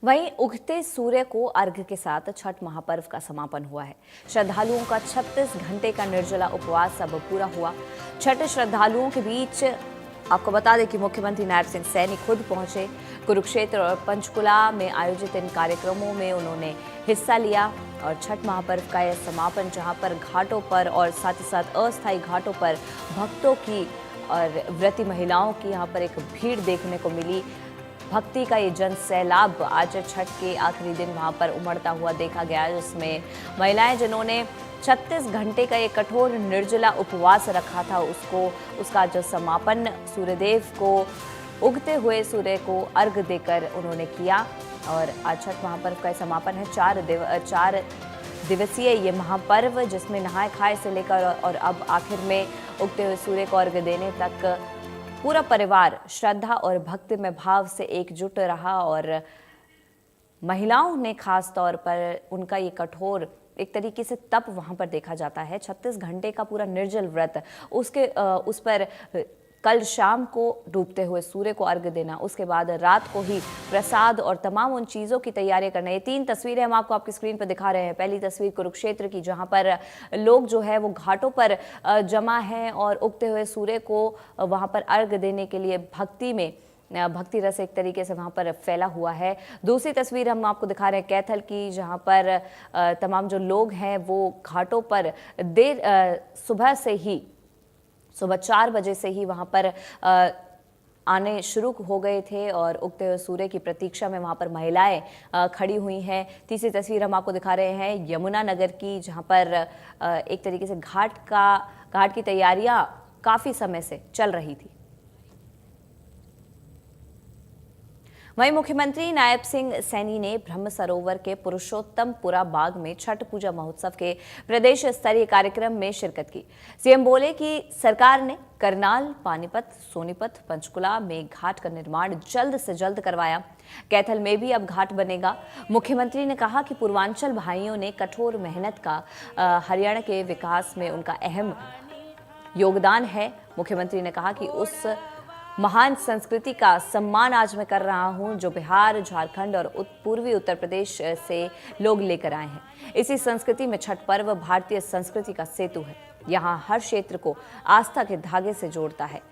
वहीं उगते सूर्य को अर्घ्य के साथ छठ महापर्व का समापन हुआ है। श्रद्धालुओं का 36 घंटे का निर्जला उपवास अब पूरा हुआ। छठ श्रद्धालुओं के बीच आपको बता दें कि मुख्यमंत्री नायब सिंह सैनी खुद पहुंचे। कुरुक्षेत्र और पंचकुला में आयोजित इन कार्यक्रमों में उन्होंने हिस्सा लिया और छठ महापर्व का यह समापन जहां पर घाटों पर और साथ ही साथ अस्थायी घाटों पर भक्तों की और व्रती महिलाओं की यहां पर एक भीड़ देखने को मिली। भक्ति का ये जन सैलाब आज छठ के आखिरी दिन वहां पर उमड़ता हुआ देखा गया, जिसमें महिलाएं जिन्होंने 36 घंटे का ये कठोर निर्जला उपवास रखा था उसका जो समापन सूर्यदेव को उगते हुए सूर्य को अर्घ देकर उन्होंने किया। और आज छठ महापर्व का समापन है। 4 दिवसीय ये महापर्व जिसमें नहाए खाए से लेकर और अब आखिर में उगते हुए सूर्य को अर्घ देने तक पूरा परिवार श्रद्धा और भक्ति में भाव से एकजुट रहा। और महिलाओं ने खास तौर पर उनका ये कठोर एक तरीके से तप वहां पर देखा जाता है। 36 घंटे का पूरा निर्जल व्रत, उस पर कल शाम को डूबते हुए सूर्य को अर्घ्य देना, उसके बाद रात को ही प्रसाद और तमाम उन चीज़ों की तैयारी करना। ये 3 तस्वीरें हम आपकी स्क्रीन पर दिखा रहे हैं। पहली तस्वीर कुरुक्षेत्र की, जहां पर लोग जो है वो घाटों पर जमा हैं और उगते हुए सूर्य को वहां पर अर्घ्य देने के लिए भक्ति रस एक तरीके से वहां पर फैला हुआ है। दूसरी तस्वीर हम आपको दिखा रहे हैं कैथल की, जहां पर तमाम जो लोग हैं वो घाटों पर सुबह 4 बजे से ही वहां पर आने शुरू हो गए थे और उगते हुए सूर्य की प्रतीक्षा में वहां पर महिलाएं खड़ी हुई हैं। तीसरी तस्वीर हम आपको दिखा रहे हैं यमुना नगर की, जहां पर एक तरीके से घाट की तैयारियां काफी समय से चल रही थी। वहीं मुख्यमंत्री नायब सिंह सैनी ने ब्रह्म सरोवर के पुरुषोत्तमपुरा बाग में छठ पूजा महोत्सव के प्रदेश स्तरीय कार्यक्रम में शिरकत की। सीएम बोले कि सरकार ने करनाल, पानीपत, सोनीपत, पंचकुला में घाट का निर्माण जल्द से जल्द करवाया। कैथल में भी अब घाट बनेगा। मुख्यमंत्री ने कहा कि पूर्वांचल भाइयों ने कठोर मेहनत का हरियाणा के विकास में उनका अहम योगदान है। मुख्यमंत्री ने कहा कि उस महान संस्कृति का सम्मान आज मैं कर रहा हूं जो बिहार, झारखंड और पूर्वी उत्तर प्रदेश से लोग लेकर आए हैं। इसी संस्कृति में छठ पर्व भारतीय संस्कृति का सेतु है। यहाँ हर क्षेत्र को आस्था के धागे से जोड़ता है।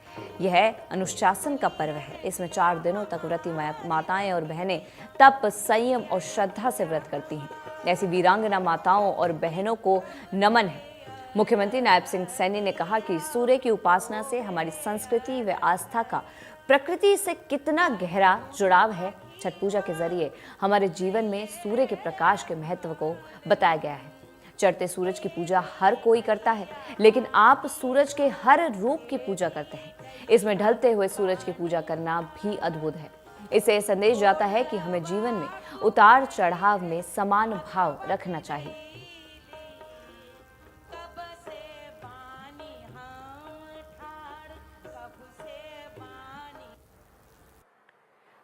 यह अनुशासन का पर्व है। इसमें 4 दिनों तक व्रती माताएं और बहनें तप, संयम और श्रद्धा से व्रत करती हैं। ऐसी वीरांगना माताओं और बहनों को नमन है। मुख्यमंत्री नायब सिंह सैनी ने कहा कि सूर्य की उपासना से हमारी संस्कृति व आस्था का प्रकृति से कितना गहरा जुड़ाव है। छठ पूजा के जरिए हमारे जीवन में सूर्य के प्रकाश के महत्व को बताया गया है। चढ़ते सूरज की पूजा हर कोई करता है, लेकिन आप सूरज के हर रूप की पूजा करते हैं। इसमें ढलते हुए सूरज की पूजा करना भी अद्भुत है। इससे संदेश जाता है कि हमें जीवन में उतार चढ़ाव में समान भाव रखना चाहिए।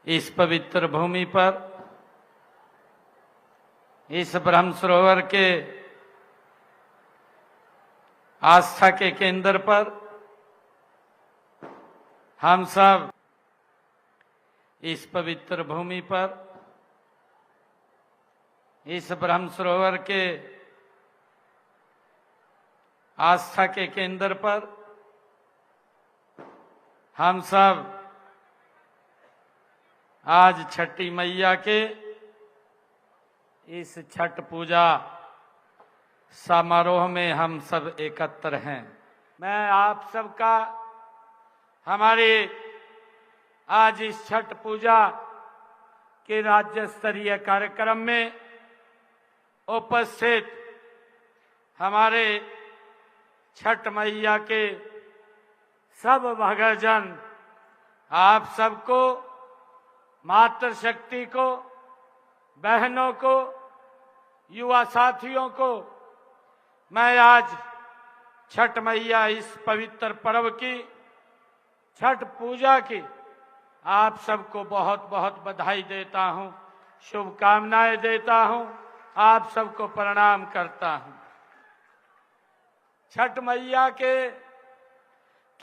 इस पवित्र भूमि पर, इस ब्रह्म सरोवर के आस्था के केंद्र पर हम सब इस पवित्र भूमि पर, इस ब्रह्म सरोवर के आस्था के केंद्र पर हम सब आज छठी मैया के इस छठ पूजा समारोह में हम सब एकत्र हैं। मैं आप सबका हमारे आज इस छठ पूजा के राज्य स्तरीय कार्यक्रम में उपस्थित हमारे छठ मैया के सब भक्तजन, आप सबको, मातृशक्ति को, बहनों को, युवा साथियों को मैं आज छठ मैया इस पवित्र पर्व की, छठ पूजा की आप सबको बहुत बहुत बधाई देता हूं, शुभकामनाएं देता हूं, आप सबको प्रणाम करता हूं। छठ मैया के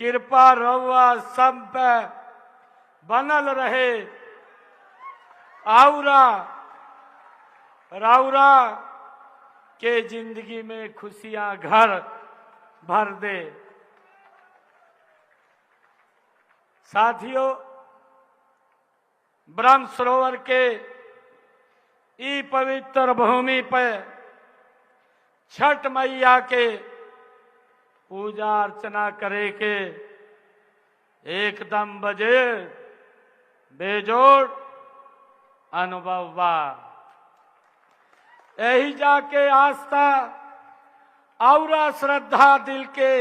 कृपा रउआ सब पे बनल रहे आउरा राउरा के जिंदगी में खुशियां घर भर दे। साथियों, ब्रह्म सरोवर के ई पवित्र भूमि पर छठ मैया के पूजा अर्चना करे के एकदम बजे बेजोड़ अनुभव बा। यही जाके आस्था और श्रद्धा दिल के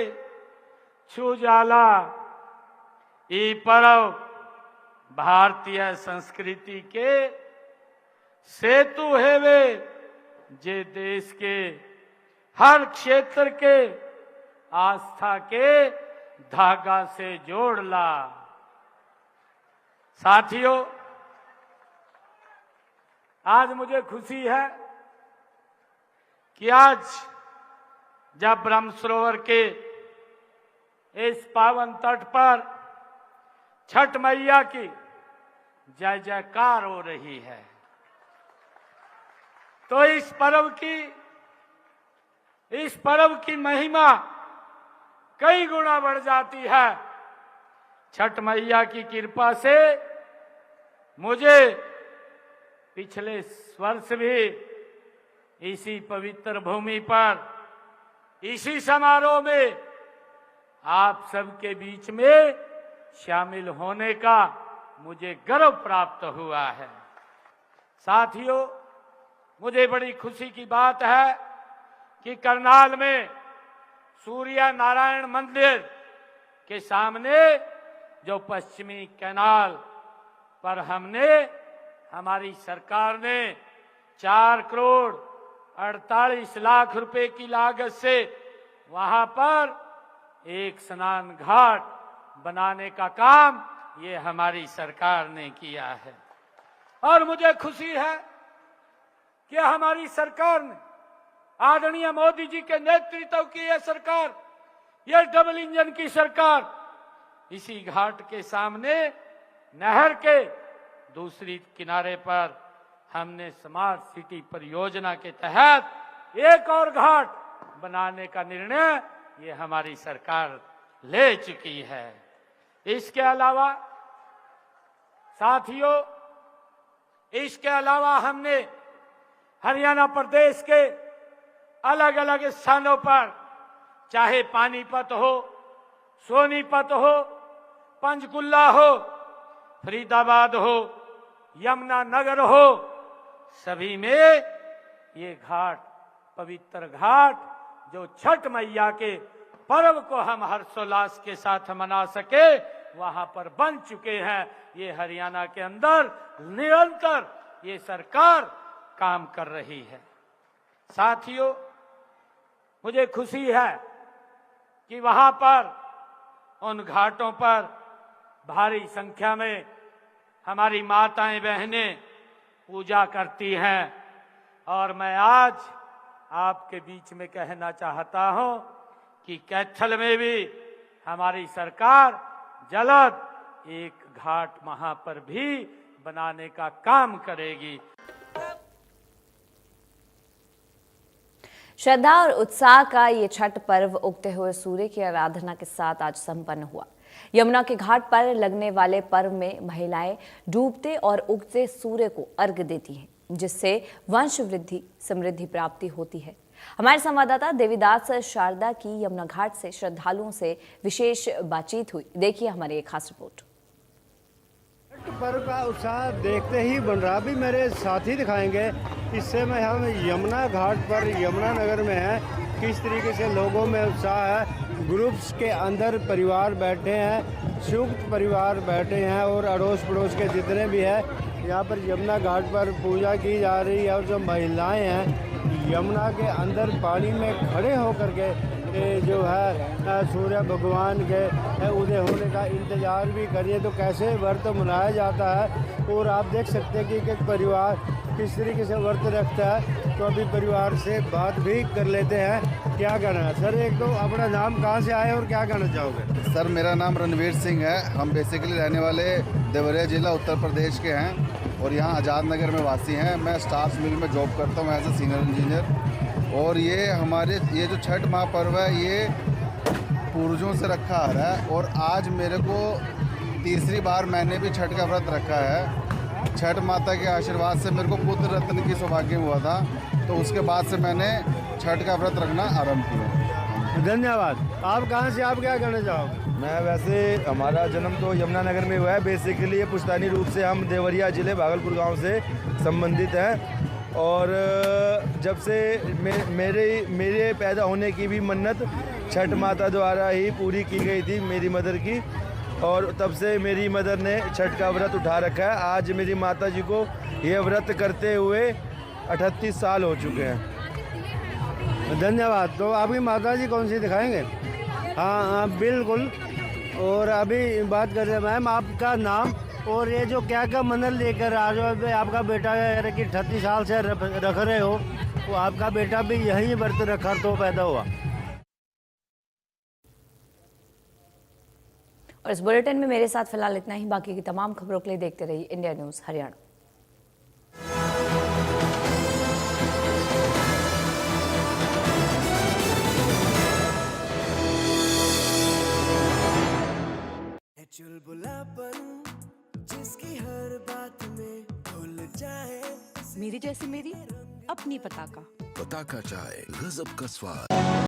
छू जाला। ई पर्व भारतीय संस्कृति के सेतु है वे जे देश के हर क्षेत्र के आस्था के धागा से जोड़ला। साथियों, आज मुझे खुशी है कि आज जब ब्रह्म सरोवर के इस पावन तट पर छठ मैया की जय जयकार हो रही है, तो इस पर्व की महिमा कई गुना बढ़ जाती है। छठ मैया की कृपा से मुझे पिछले वर्ष भी इसी पवित्र भूमि पर इसी समारोह में आप सबके बीच में शामिल होने का मुझे गर्व प्राप्त हुआ है। साथियों, मुझे बड़ी खुशी की बात है कि करनाल में सूर्य नारायण मंदिर के सामने जो पश्चिमी कैनाल पर हमारी सरकार ने 4 करोड़ 48 लाख रुपए की लागत से वहां पर एक स्नान घाट बनाने का काम ये हमारी सरकार ने किया है। और मुझे खुशी है कि हमारी सरकार ने, आदरणीय मोदी जी के नेतृत्व की यह सरकार, यह डबल इंजन की सरकार, इसी घाट के सामने नहर के दूसरी किनारे पर हमने स्मार्ट सिटी परियोजना के तहत एक और घाट बनाने का निर्णय ये हमारी सरकार ले चुकी है। इसके अलावा साथियों, इसके अलावा हमने हरियाणा प्रदेश के अलग अलग स्थानों पर, चाहे पानीपत हो, सोनीपत हो, पंचकुला हो, फरीदाबाद हो, यमुनानगर हो, सभी में ये घाट, पवित्र घाट, जो छठ मैया के पर्व को हम हर्षोल्लास के साथ मना सके, वहां पर बन चुके हैं। ये हरियाणा के अंदर निरंतर ये सरकार काम कर रही है। साथियों, मुझे खुशी है कि वहां पर उन घाटों पर भारी संख्या में हमारी माताएं बहनें पूजा करती हैं। और मैं आज आपके बीच में कहना चाहता हूं कि कैथल में भी हमारी सरकार जल्द एक घाट वहां पर भी बनाने का काम करेगी। श्रद्धा और उत्साह का ये छठ पर्व उगते हुए सूर्य की आराधना के साथ आज संपन्न हुआ। यमुना के घाट पर लगने वाले पर्व में महिलाएं डूबते और उगते सूर्य को अर्घ्य देती हैं, जिससे वंश वृद्धि समृद्धि प्राप्ति होती है। हमारे संवाददाता देवीदास शारदा की यमुना घाट से श्रद्धालुओं से विशेष बातचीत हुई। देखिए हमारी एक खास रिपोर्ट। पर्व का उत्साह देखते ही बन रहा, भी मेरे साथी दिखाएंगे। इससे में हम यमुना घाट पर यमुना नगर में हैं, किस तरीके से लोगों में उत्साह है। ग्रुप्स के अंदर परिवार बैठे हैं, संयुक्त परिवार बैठे हैं और अड़ोस पड़ोस के जितने भी हैं, यहाँ पर यमुना घाट पर पूजा की जा रही है। और जो महिलाएं हैं यमुना के अंदर पानी में खड़े होकर के जो है सूर्य भगवान के उदय होने का इंतज़ार भी करिए। तो कैसे व्रत मनाया जाता है और आप देख सकते हैं कि एक परिवार किस तरीके से व्रत रखता है। तो अभी परिवार से बात भी कर लेते हैं। क्या कहना है सर? एक तो अपना नाम कहाँ से आए और क्या कहना चाहोगे? सर, मेरा नाम रणवीर सिंह है। हम बेसिकली रहने वाले देवरिया जिला उत्तर प्रदेश के हैं। और यहाँ आज़ाद नगर में वासी हैं। मैं स्टार्स मिल में जॉब करता हूँ एज ए सीनियर इंजीनियर। और ये जो छठ महापर्व है ये पूर्वजों से रखा आ रहा है और आज मेरे को तीसरी बार मैंने भी छठ का व्रत रखा है। छठ माता के आशीर्वाद से मेरे को पुत्र रत्न की सौभाग्य हुआ था, तो उसके बाद से मैंने छठ का व्रत रखना आरंभ किया। धन्यवाद। आप कहाँ से, आप क्या कहना चाहोगे? मैं वैसे हमारा जन्म तो यमुनानगर में हुआ है। बेसिकली ये पुश्तैनी रूप से हम देवरिया ज़िले भागलपुर गांव से संबंधित हैं और जब से मेरे पैदा होने की भी मन्नत छठ माता द्वारा ही पूरी की गई थी, मेरी मदर की, और तब से मेरी मदर ने छठ का व्रत उठा रखा है। आज मेरी माता जी को ये व्रत करते हुए 38 साल हो चुके हैं। धन्यवाद। तो आपकी माता जी कौन सी दिखाएंगे? हाँ, बिल्कुल। और अभी बात कर रहे हैं मैम, आपका नाम और ये जो क्या क्या मन्नत लेकर आ रहे हो? आपका बेटा है कि 38 साल से रख रहे हो, वो आपका बेटा भी यहीं व्रत रखा तो पैदा हुआ? और इस बुलेटिन में मेरे साथ फिलहाल इतना ही। बाकी की तमाम खबरों के लिए देखते रहिए इंडिया न्यूज़ हरियाणा। चुलबुलापन जिसकी हर बात में भूल जाए, मेरी जैसी मेरी अपनी पताका चाय गजब का स्वाद।